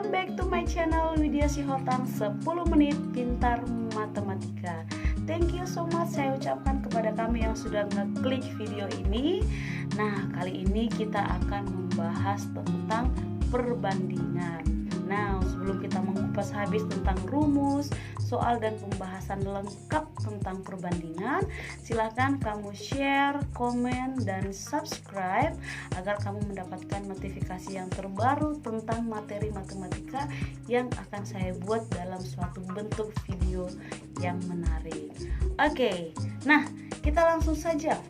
Welcome back to my channel Widya Sihotang 10 menit pintar matematika. Thank you so much saya ucapkan kepada kami yang sudah ngeklik video ini. Nah, kali ini kita akan membahas tentang perbandingan. Nah, sebelum kita mengupas habis tentang rumus, soal dan pembahasan lengkap tentang perbandingan, silahkan kamu share, komen, dan subscribe agar kamu mendapatkan notifikasi yang terbaru tentang materi matematika yang akan saya buat dalam suatu bentuk video yang menarik. Oke, nah kita langsung saja.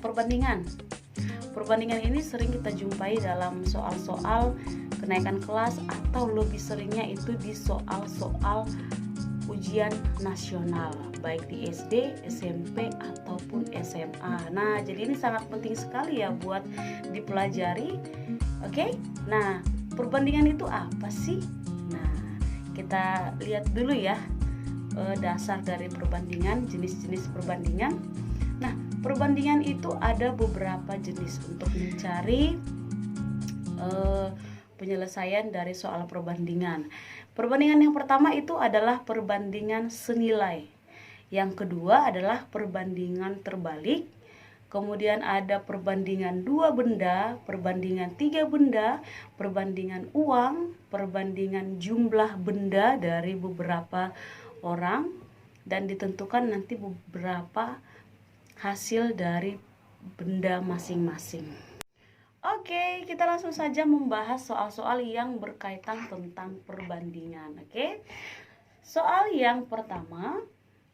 Perbandingan ini sering kita jumpai dalam soal-soal kenaikan kelas atau lebih seringnya itu di soal-soal ujian nasional baik di SD, SMP ataupun SMA. Nah, jadi ini sangat penting sekali ya buat dipelajari. Oke? Nah, perbandingan itu apa sih? Nah, kita lihat dulu ya dasar dari perbandingan, jenis-jenis perbandingan. Nah, perbandingan itu ada beberapa jenis untuk mencari penyelesaian dari soal perbandingan. Perbandingan yang pertama itu adalah perbandingan senilai. Yang kedua adalah perbandingan terbalik. Kemudian ada perbandingan dua benda, perbandingan tiga benda, perbandingan uang, perbandingan jumlah benda dari beberapa orang, dan ditentukan nanti beberapa hasil dari benda masing-masing. Oke, kita langsung saja membahas soal-soal yang berkaitan tentang perbandingan. Oke, soal yang pertama,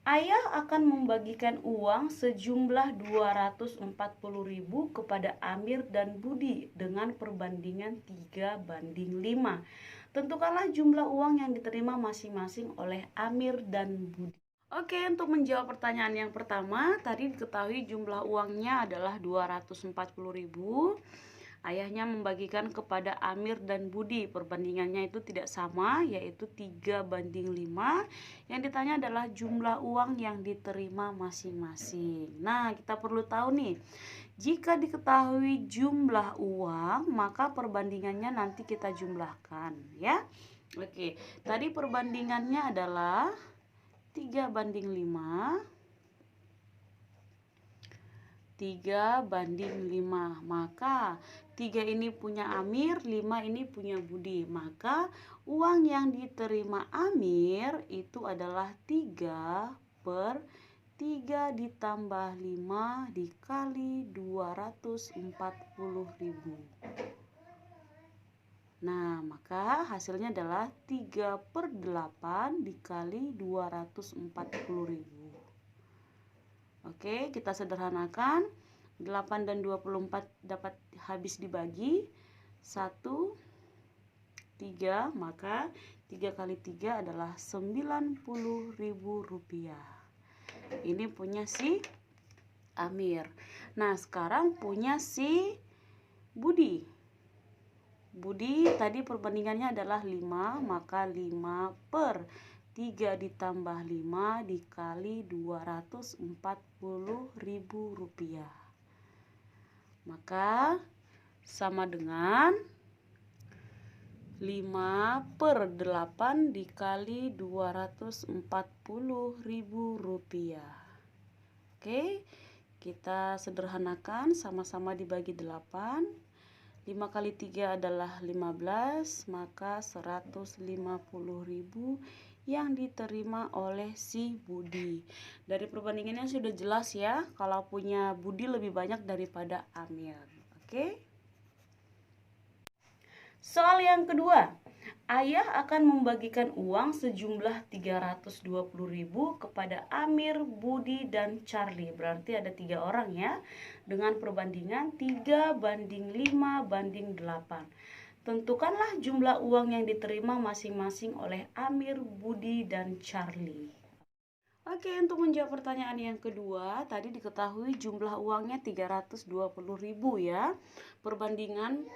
ayah akan membagikan uang sejumlah 240.000 kepada Amir dan Budi dengan perbandingan 3:5. Tentukanlah jumlah uang yang diterima masing-masing oleh Amir dan Budi. Oke, untuk menjawab pertanyaan yang pertama, tadi diketahui jumlah uangnya adalah 240.000. Ayahnya membagikan kepada Amir dan Budi. Perbandingannya itu tidak sama, yaitu 3:5. Yang ditanya adalah jumlah uang yang diterima masing-masing. Nah, kita perlu tahu nih, jika diketahui jumlah uang, maka perbandingannya nanti kita jumlahkan ya. Oke, tadi perbandingannya adalah 3:5. 3:5, maka 3 ini punya Amir, 5 ini punya Budi. Maka uang yang diterima Amir itu adalah 3/3 ditambah 5 dikali 240.000. Nah, maka hasilnya adalah 3/8 dikali 240.000. Oke, kita sederhanakan. 8 dan 24 dapat habis dibagi 1, 3, maka 3 kali 3 adalah 90.000 rupiah. Ini punya si Amir. Nah, sekarang punya si Budi. Budi tadi perbandingannya adalah 5, maka 5/3 ditambah 5 dikali 240.000 rupiah. Maka sama dengan 5/8 dikali 240.000 rupiah. Oke, kita sederhanakan, sama-sama dibagi 8. 5 kali 3 adalah 15, maka 150.000 yang diterima oleh si Budi. Dari perbandingannya sudah jelas ya, kalau punya Budi lebih banyak daripada Amir. Oke. Soal yang kedua, ayah akan membagikan uang sejumlah 320.000 kepada Amir, Budi, dan Charlie. Berarti ada 3 orang ya, dengan perbandingan 3:5:8. Tentukanlah jumlah uang yang diterima masing-masing oleh Amir, Budi, dan Charlie. Oke, untuk menjawab pertanyaan yang kedua, tadi diketahui jumlah uangnya 320.000 ya. Perbandingan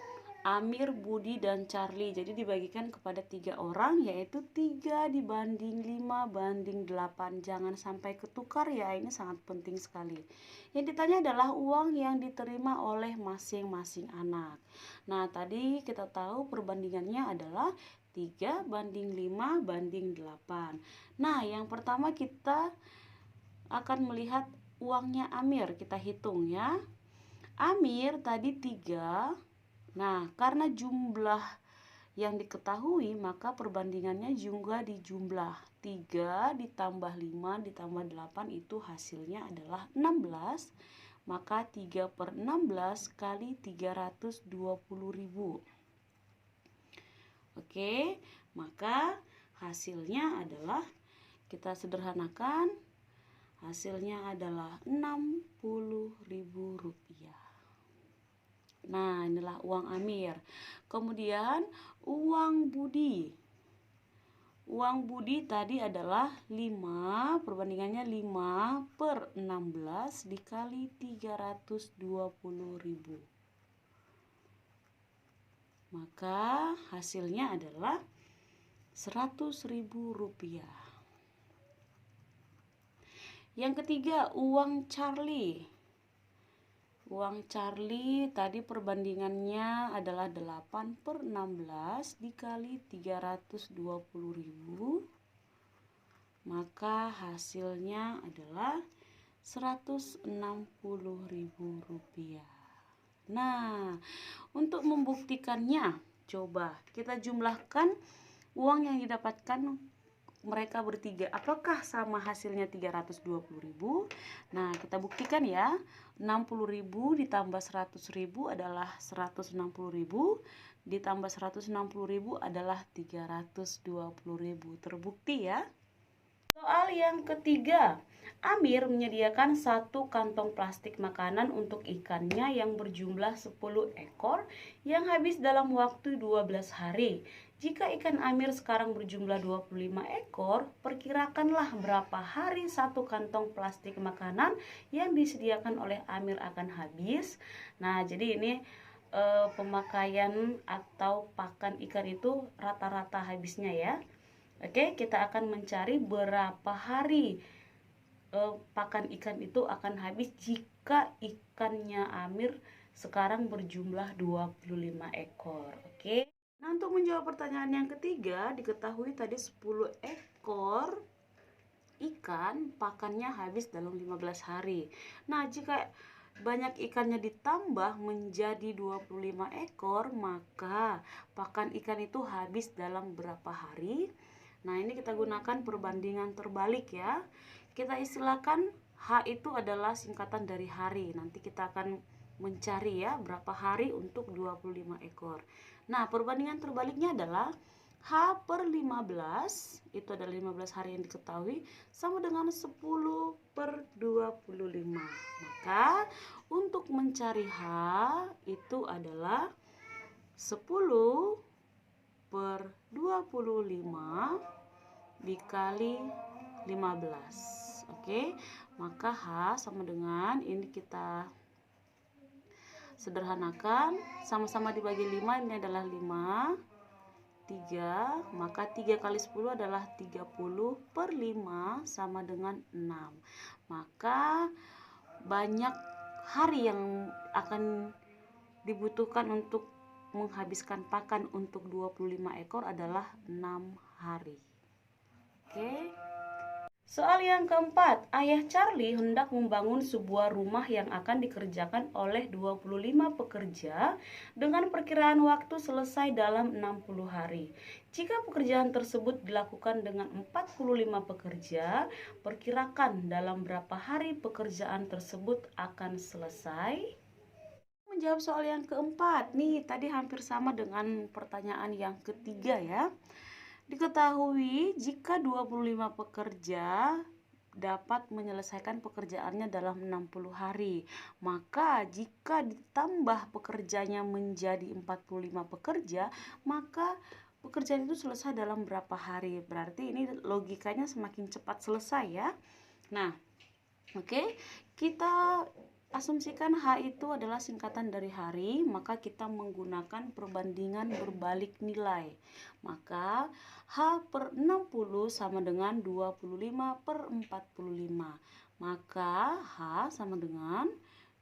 Amir, Budi, dan Charlie. Jadi dibagikan kepada 3 orang, yaitu 3:5:8. Jangan sampai ketukar ya, ini sangat penting sekali. Yang ditanya adalah uang yang diterima oleh masing-masing anak. Nah, tadi kita tahu perbandingannya adalah 3 banding 5 banding 8. Nah, yang pertama kita akan melihat uangnya Amir. Kita hitung ya. Amir tadi 3. Nah, karena jumlah yang diketahui, maka perbandingannya juga dijumlah. 3 ditambah 5 ditambah 8 itu hasilnya adalah 16. Maka 3/16 kali 320.000. Oke, maka hasilnya adalah, kita sederhanakan, hasilnya adalah 60.000 rupiah. Nah, inilah uang Amir. Kemudian uang Budi. Uang Budi tadi adalah 5, perbandingannya 5/16 dikali 320.000. Maka hasilnya adalah 100.000 rupiah. Yang ketiga, uang Charlie. Uang Charlie tadi perbandingannya adalah 8/16 dikali 320.000. Maka hasilnya adalah 160.000 rupiah. Nah, untuk membuktikannya, coba kita jumlahkan uang yang didapatkan mereka bertiga. Apakah sama hasilnya 320.000? Nah, kita buktikan ya. 60.000 ditambah 100.000 adalah 160.000. Ditambah 160.000 adalah 320.000. Terbukti ya. Soal yang ketiga, Amir menyediakan 1 kantong plastik makanan untuk ikannya yang berjumlah 10 ekor yang habis dalam waktu 12 hari. Jika ikan Amir sekarang berjumlah 25 ekor, perkirakanlah berapa hari 1 kantong plastik makanan yang disediakan oleh Amir akan habis. Nah, jadi ini pemakaian atau pakan ikan itu rata-rata habisnya ya. Oke, kita akan mencari berapa hari pakan ikan itu akan habis jika ikannya Amir sekarang berjumlah 25 ekor. Oke. Nah, untuk menjawab pertanyaan yang ketiga, diketahui tadi 10 ekor ikan pakannya habis dalam 15 hari. Nah, jika banyak ikannya ditambah menjadi 25 ekor, maka pakan ikan itu habis dalam berapa hari? Nah, ini kita gunakan perbandingan terbalik ya. Kita istilahkan H itu adalah singkatan dari hari. Nanti kita akan mencari ya berapa hari untuk 25 ekor. Nah, perbandingan terbaliknya adalah H/15, itu adalah 15 hari yang diketahui, sama dengan 10/25. Maka untuk mencari H itu adalah 10/25 dikali 15. Oke, maka H sama dengan, ini kita sederhanakan, sama-sama dibagi 5, ini adalah 5, 3, maka 3 kali 10 adalah 30/5 sama dengan 6. Maka banyak hari yang akan dibutuhkan untuk menghabiskan pakan untuk 25 ekor adalah 6 hari. Oke. Soal yang keempat, ayah Charlie hendak membangun sebuah rumah yang akan dikerjakan oleh 25 pekerja dengan perkiraan waktu selesai dalam 60 hari. Jika pekerjaan tersebut dilakukan dengan 45 pekerja, perkirakan dalam berapa hari pekerjaan tersebut akan selesai? Menjawab soal yang keempat, nih tadi hampir sama dengan pertanyaan yang ketiga ya. Diketahui jika 25 pekerja dapat menyelesaikan pekerjaannya dalam 60 hari. Maka jika ditambah pekerjanya menjadi 45 pekerja, maka pekerjaan itu selesai dalam berapa hari. Berarti ini logikanya semakin cepat selesai ya. Nah, oke, kita asumsikan H itu adalah singkatan dari hari, maka kita menggunakan perbandingan berbalik nilai. Maka H/60 sama dengan 25/45. Maka H sama dengan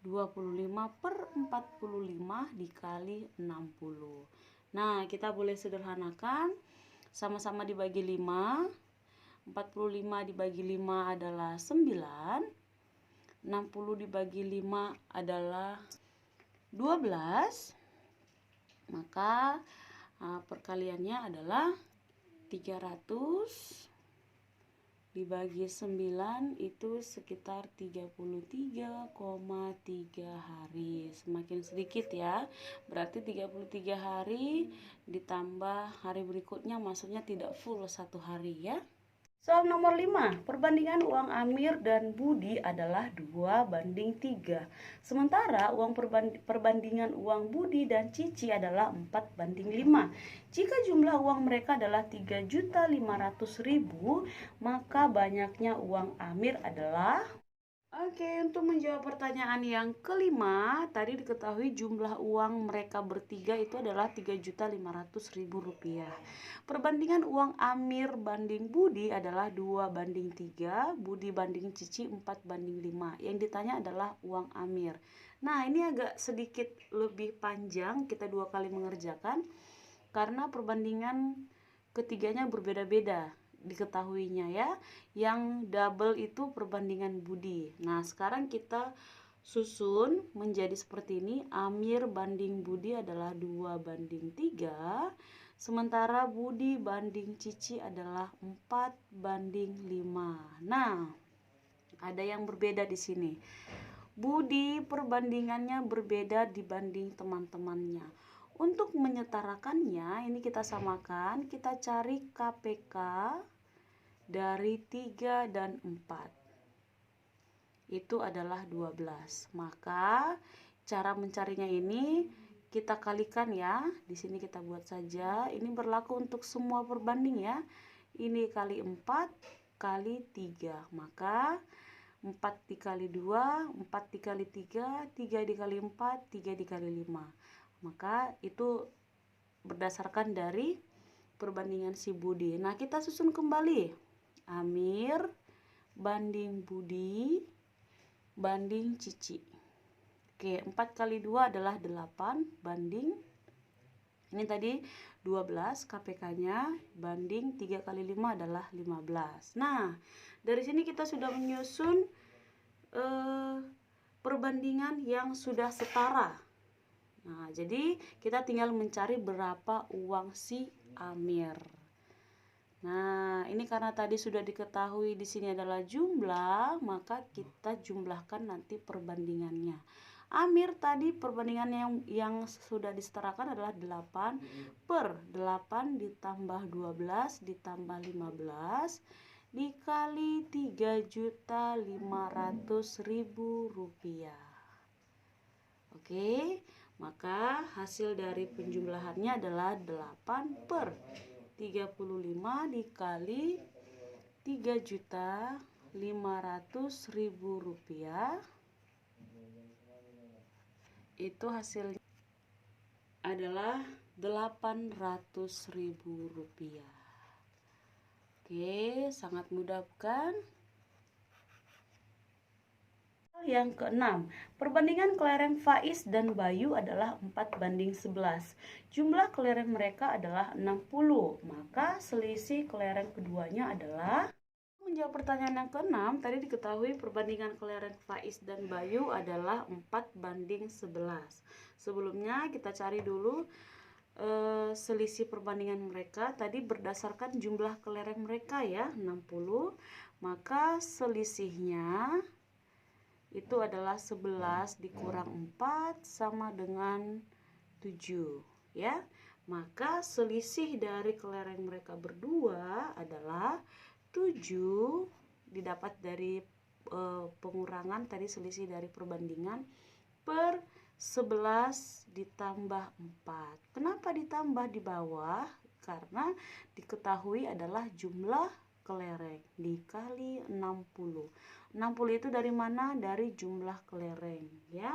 25/45 dikali 60. Nah, kita boleh sederhanakan. sama-sama dibagi 5. 45 dibagi 5 adalah 9. 60 dibagi 5 adalah 12. Maka perkaliannya adalah 300 dibagi 9 itu sekitar 33,3 hari. Semakin sedikit ya. Berarti 33 hari ditambah hari berikutnya, maksudnya tidak full 1 hari ya. Soal nomor 5, perbandingan uang Amir dan Budi adalah 2:3. Sementara uang perbandingan uang Budi dan Cici adalah 4:5. Jika jumlah uang mereka adalah 3.500.000, maka banyaknya uang Amir adalah... Oke, untuk menjawab pertanyaan yang kelima, tadi diketahui jumlah uang mereka bertiga itu adalah 3.500.000 rupiah. Perbandingan uang Amir banding Budi adalah 2:3, Budi banding Cici 4:5. Yang ditanya adalah uang Amir. Nah, ini agak sedikit lebih panjang, kita 2 kali mengerjakan, karena perbandingan ketiganya berbeda-beda diketahuinya ya. Yang double itu perbandingan Budi. Nah, sekarang kita susun menjadi seperti ini. Amir banding Budi adalah 2:3, sementara Budi banding Cici adalah 4:5. Nah, ada yang berbeda di sini. Budi perbandingannya berbeda dibanding teman-temannya. Untuk menyetarakannya, ini kita samakan, kita cari KPK dari 3 dan 4. Itu adalah 12. Maka cara mencarinya ini kita kalikan ya. Di sini kita buat saja. Ini berlaku untuk semua perbanding ya. Ini kali 4 kali 3. Maka 4 dikali 2, 4 dikali 3, 3 dikali 4, 3 dikali 5. Maka itu berdasarkan dari perbandingan si Budi. Nah, kita susun kembali. Amir banding Budi banding Cici. Oke, 4 kali 2 adalah 8 banding, ini tadi 12 KPK-nya, banding 3 kali 5 adalah 15. Nah, dari sini kita sudah menyusun perbandingan yang sudah setara. Nah, jadi kita tinggal mencari berapa uang si Amir. Nah, ini karena tadi sudah diketahui di sini adalah jumlah, maka kita jumlahkan nanti perbandingannya. Amir tadi perbandingan yang sudah disetarakan adalah 8 per 8 ditambah 12 ditambah 15 dikali 3.500.000 rupiah. Oke, maka hasil dari penjumlahannya adalah 8 per 35 dikali 3.500.000 rupiah. Itu hasilnya adalah 800.000 rupiah. Oke, sangat mudah bukan? Yang keenam, perbandingan kelereng Faiz dan Bayu adalah 4:11. Jumlah kelereng mereka adalah 60, maka selisih kelereng keduanya adalah... Menjawab pertanyaan yang keenam, tadi diketahui perbandingan kelereng Faiz dan Bayu adalah 4:11. Sebelumnya kita cari dulu selisih perbandingan mereka. Tadi berdasarkan jumlah kelereng mereka ya, 60, maka selisihnya itu adalah 11 dikurang 4 sama dengan 7 ya. Maka selisih dari kelereng mereka berdua adalah 7 didapat dari pengurangan tadi selisih dari perbandingan per 11 ditambah 4. Kenapa ditambah di bawah? Karena diketahui adalah jumlah kelereng dikali 60. 60 itu dari mana? Dari jumlah kelereng ya.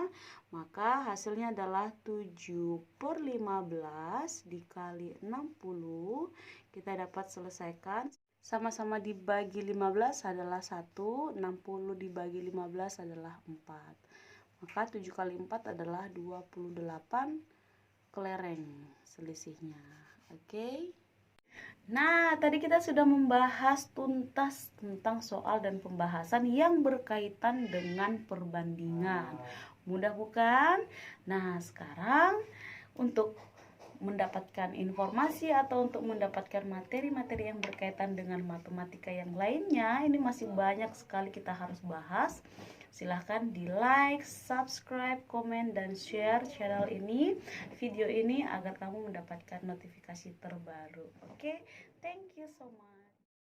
Maka hasilnya adalah 7/15 dikali 60. Kita dapat selesaikan. Sama-sama dibagi 15 adalah 1. 60 dibagi 15 adalah 4. Maka 7 kali 4 adalah 28 kelereng selisihnya. Oke. Nah, tadi kita sudah membahas tuntas tentang soal dan pembahasan yang berkaitan dengan perbandingan. Mudah bukan? Nah, sekarang untuk mendapatkan informasi atau untuk mendapatkan materi-materi yang berkaitan dengan matematika yang lainnya, ini masih banyak sekali kita harus bahas. Silahkan di like, subscribe, komen, dan share channel ini, video ini agar kamu mendapatkan notifikasi terbaru. Oke, thank you so much.